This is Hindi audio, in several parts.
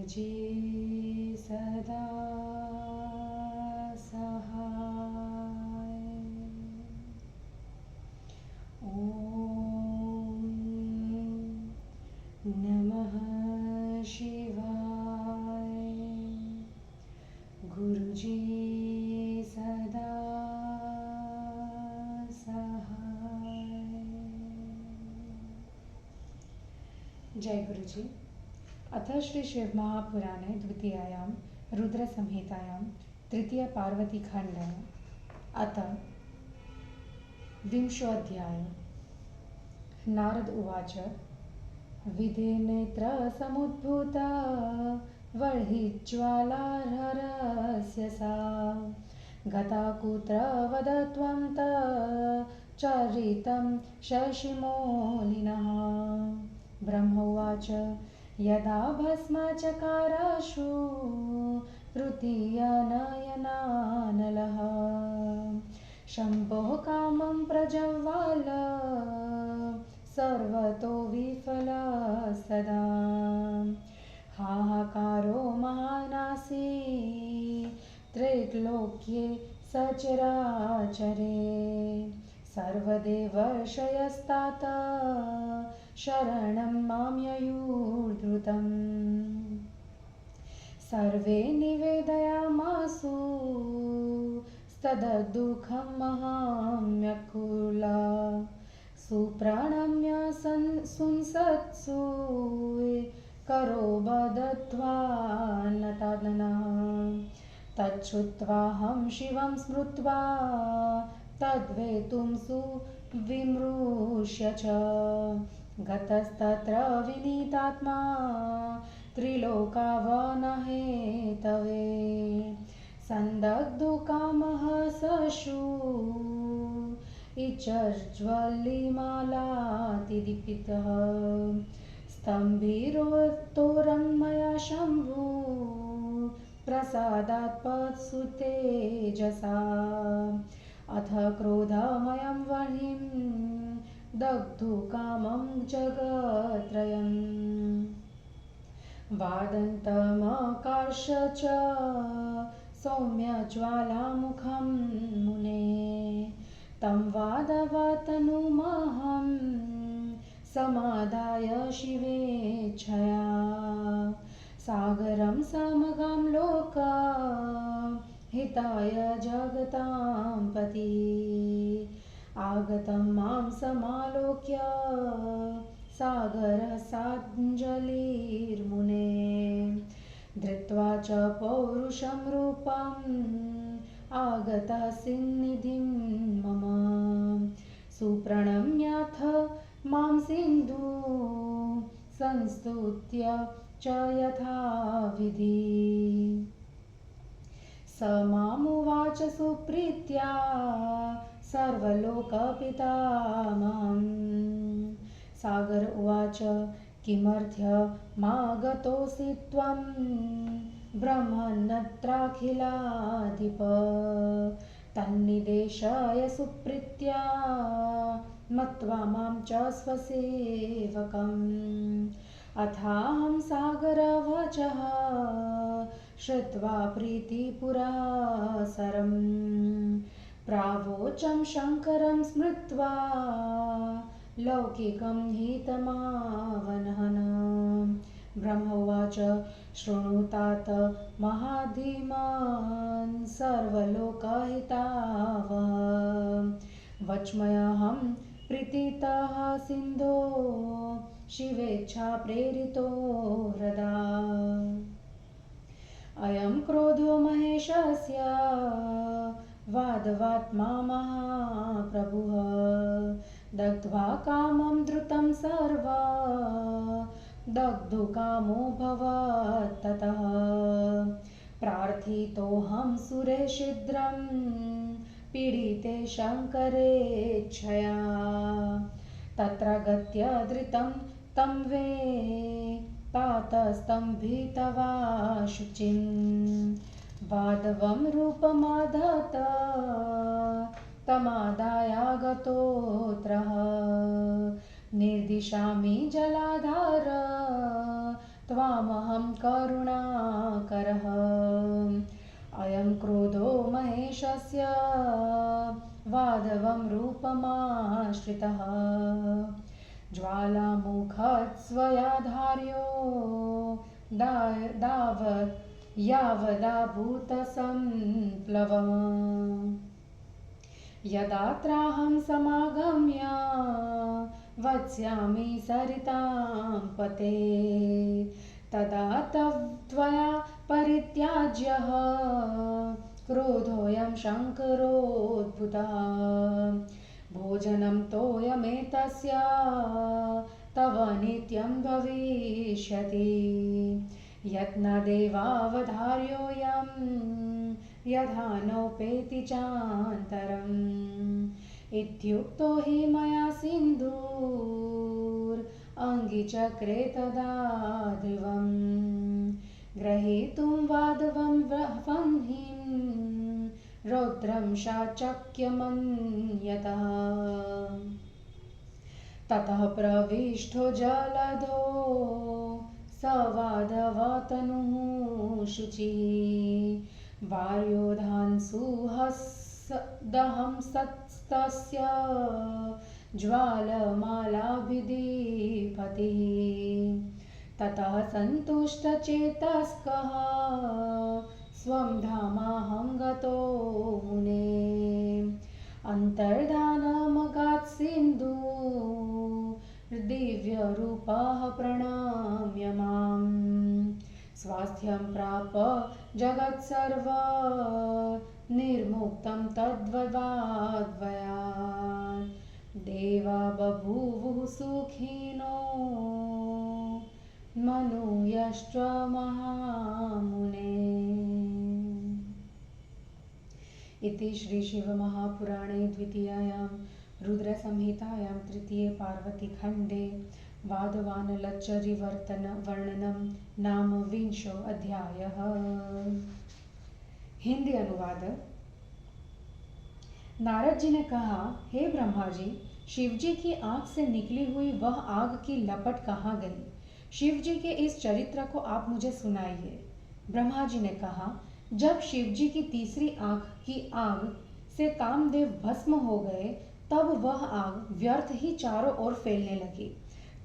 गुरुजी सदा सहाय। ॐ नमः शिवाय। गुरुजी सदा सहाय। जय गुरुजी। अथ श्री शिव महापुराणे द्वितीयायां रुद्रसंहितायां तृतीयपार्वतीखण्डे अथ विंशोऽध्यायः। नारद उवाच। विधिनेत्रसमुद्भूता वर्हिज्वालार्हरस्य सा गता कुत्र वद त्वं चरितं शशिमौलिनः। ब्रह्मोवाच। यदा भस्मचकाराशु तृतीयनयनानलः शम्भोः कामं प्रज्वाल सर्वतो विफलस्तदा। हाहाकारो महानासी त्रैलोक्ये सचराचरे सर्वदेवर्षयस्तात शरणं मां ययुर्धृतम्। सर्वे निवेदयामासु स्तदुःखं महाम्यकुला सुप्रणम्य सुंसत्सु करो बदत्वा नतनः। तच्छ्रुत्वाहं शिवं स्मृत्वा तद्वेतुं सुविमृश्य च गतस्तत्र विनीतात्मा त्रिलोकावनहेतवे। सन्दग्धकामः सशु इचज्ज्वलिमालातिदीपितः स्तम्भिरोत्तोरं मया शम्भु प्रसादात्पत्सु तेजसा। अथ क्रोधमयं वर्हिं दग्धुकामं जगत्त्रयम् वादन्तमकर्ष च सौम्यज्वालामुखं मुने। तं वादवतनुमहं समादाय शिवेच्छया सागरं समगं लोकहिताय जगतां पति। आगतं मां समालोक्य सागरसाञ्जलिर्मुने धृत्वा च पौरुषं रूपम् आगतः सिन्निधिं मम। सुप्रणम्याथ मां सिन्धु संस्तुत्य च यथाविधि। स मामुवाच सुप्रीत्या सर्वलोकपितामहम्। सागर उवाच। किमर्थमागतोऽसि त्वं ब्रह्मन्नत्राखिलाधिप तन्निदेशय सुप्रीत्या मत्वा मां च स्वसेवकम्। अथाहं सागरवचः श्रुत्वा प्रीतिपुरःसरम् प्रावोचं शङ्करं स्मृत्वा लौकिकं हितमावनहन्। ब्रह्मोवाच। शृणुतात महाधीमान् सर्वलोकहितावः वच्मयहं प्रीतितः सिन्धो शिवेच्छा प्रेरितो हृदा। अयं क्रोधो महेशस्य वादवात्मा महाप्रभुः दग्ध्वा कामं धृतं सर्वा दग्धुकामो भवत्ततः। प्रार्थितोऽहं सुरे शीघ्रं पीडिते शङ्करेच्छया तत्र गत्य धृतं तं वे तातस्तम्भितवा शुचिं वादवं रूपमादत तमादायागतोऽत्रः निर्दिशामि जलाधार त्वामहं करुणाकरः। अयं क्रोधो महेशस्य वादवं रूपमाश्रितः। ज्वालामुखात् स्वयाधार्यो यावदाभूतसम्प्लवम्। यदात्राहं समागम्य वत्स्यामि सरितां पते, तदा त्वया परित्याज्यः क्रोधोऽयं शङ्करोद्भूतः। भोजनं तोयमेतस्य तव नित्यं भविष्यति, यत्नदेवावधार्योऽयं यथा नोपेति चान्तरम्। इत्युक्तो हि मया सिन्धुरङ्गिचक्रे तदा ध्रुवम्। ग्रहीतुं वादवं वह्निं रौद्रं शाचक्यमन्यतः। ततः प्रविष्टो जलधो स वादवतनुः शुचिः। वार्योधांसुहस्तस्य ज्वालमालाभिदीपतिः। ततः सन्तुष्टचेतस्कः स्वं धामाहं गतो मुने। अन्तर्धानमगात् सिन्धुर्दिव्यरूपः प्रणम्य माम्। स्वास्थ्यं प्राप जगत्सर्व निर्मुक्तं तद्वद्वाद्वयात्। देवा बभूवुः सुखिनो मनूयश्च महामुने। इति श्री शिवमहापुराणे द्वितीयायां रुद्रसंहितायां तृतीये पार्वतीखण्डे वादवानलच्चरिवर्णनं नाम विंशो अध्यायः। हिंदी अनुवाद। नारद जी ने कहा, हे ब्रह्मा जी, शिव जी की आंख से निकली हुई वह आग की लपट कहाँ गई? शिव जी के इस चरित्र को आप मुझे सुनाइए। ब्रह्मा जी ने कहा, जब शिव जी की तीसरी आंख की आग से कामदेव भस्म हो गए, तब वह आग व्यर्थ ही चारों ओर फैलने लगी।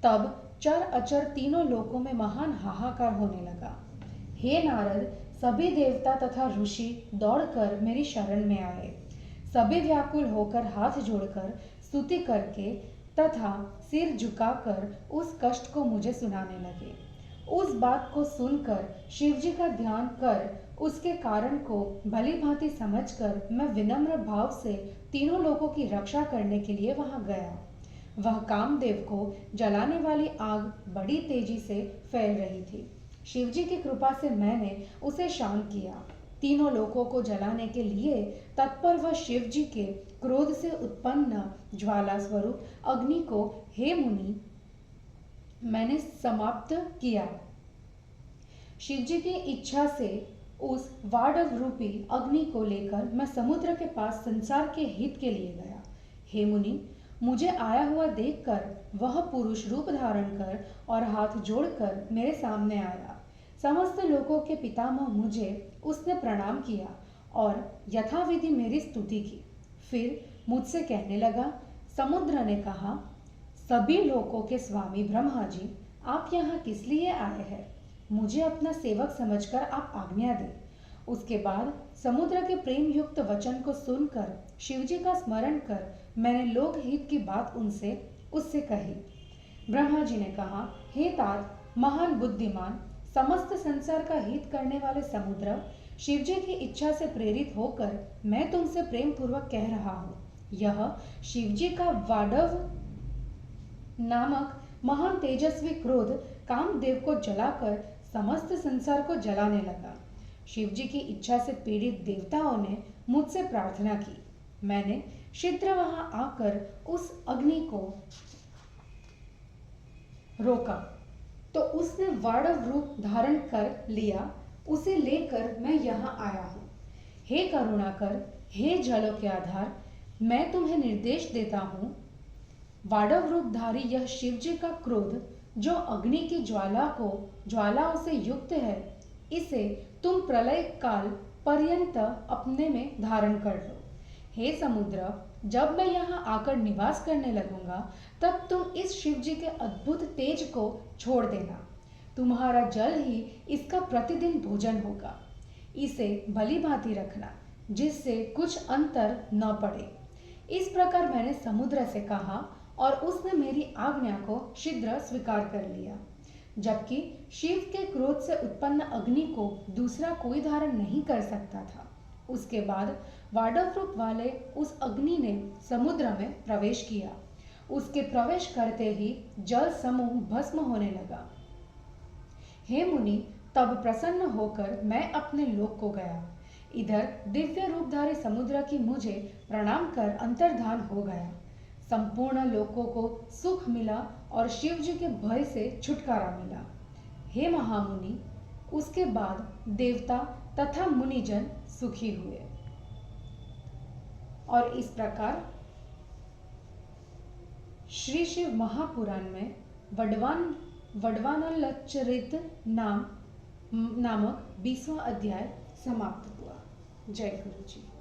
तब चर अचर तीनों लोकों में महान हाहाकार होने लगा। हे नारद, सभी देवता तथा ऋषि दौड़कर मेरी शरण में आए। सभी व्याकुल होकर हाथ जोड़कर स्तुति करके तथा सिर झुकाकर उस कष्ट को मुझे सुनाने लगे। उस बात को सुनकर शिव जी का ध्यान कर उसके कारण को भली भांति समझकर मैं विनम्र भाव से तीनों लोगों की रक्षा करने के लिए वहां गया। वह कामदेव को जलाने वाली आग बड़ी तेजी से फैल रही थी। शिव जी की कृपा से मैंने उसे शांत किया। तीनों लोकों को जलाने के लिए तत्पर वह शिव जी के क्रोध से उत्पन्न ज्वाला स्वरूप अग्नि को, हे मुनि, मैंने समाप्त किया। शिव जी की इच्छा से उस वाडव रूपी अग्नि को लेकर मैं समुद्र के पास संसार के हित के लिए गया। हे मुनि, मुझे आया हुआ देखकर वह पुरुष रूप धारण कर और हाथ जोड़कर मेरे सामने आया। समस्त लोकों के पितामह मुझे उसने प्रणाम किया और यथाविधि मेरी स्तुति की। फिर मुझसे कहने लगा, समुद्र ने कहा, सभी लोकों के स्वामी ब्रह्मा जी, आप यहाँ किस लिए आए हैं? मुझे अपना सेवक समझकर आप आज्ञा दें। उसके बाद समुद्र के प्रेम युक्त वचन को सुनकर शिव जी का स्मरण कर मैंने लोकहित की बात उससे कही। ब्रह्मा जी ने कहा, हे तात, महान बुद्धिमान, समस्त संसार का हित करने वाले समुद्र, शिव जी की इच्छा से प्रेरित होकर मैं तुमसे प्रेम पूर्वक कह रहा हूँ। यह शिव जी का वाडव नामक महान तेजस्वी क्रोध कामदेव को जलाकर समस्त संसार को जलाने लगा। शिव जी की इच्छा से पीड़ित देवताओं ने मुझसे प्रार्थना की। मैंने शीघ्र वहां आकर उस अग्नि को रोका तो उसने वाडव रूप धारण कर लिया। उसे लेकर मैं यहाँ आया हूँ। हे करुणाकर, हे जलों के आधार, मैं तुम्हें निर्देश देता हूँ। वाडव रूपधारी यह शिव जी का क्रोध जो अग्नि की ज्वालाओं से युक्त है, इसे तुम प्रलय काल पर्यंत अपने में धारण कर लो। हे समुद्र, जब मैं यहाँ आकर निवास करने लगूंगा, तब तुम इस शिव जी के अद्भुत तेज को छोड़ देना। तुम्हारा जल ही इसका प्रतिदिन भोजन होगा। इसे भली भांति रखना, जिससे कुछ अंतर न पड़े। इस प्रकार मैंने समुद्र से कहा और उसने मेरी आज्ञा को शीघ्र स्वीकार कर लिया। जबकि शिव के क्रोध से उत्पन्न अग्नि को दूसरा कोई धारण नहीं कर सकता था। उसके बाद वाडफ वाले उस अग्नि ने समुद्र में प्रवेश किया। उसके प्रवेश करते ही जल समूह भस्म होने लगा। हे मुनि, तब प्रसन्न होकर मैं अपने लोक को गया। इधर दिव्य रूपधारी समुद्र की मुझे प्रणाम कर अंतर्धान हो गया। संपूर्ण लोकों को सुख मिला और शिव जी के भय से छुटकारा मिला। हे महामुनि, उसके बाद देवता तथा मुनिजन सुखी हुए। और इस प्रकार श्री शिव महापुराण में वडवानलचरित नामक 20वां अध्याय समाप्त हुआ। जय गुरु जी।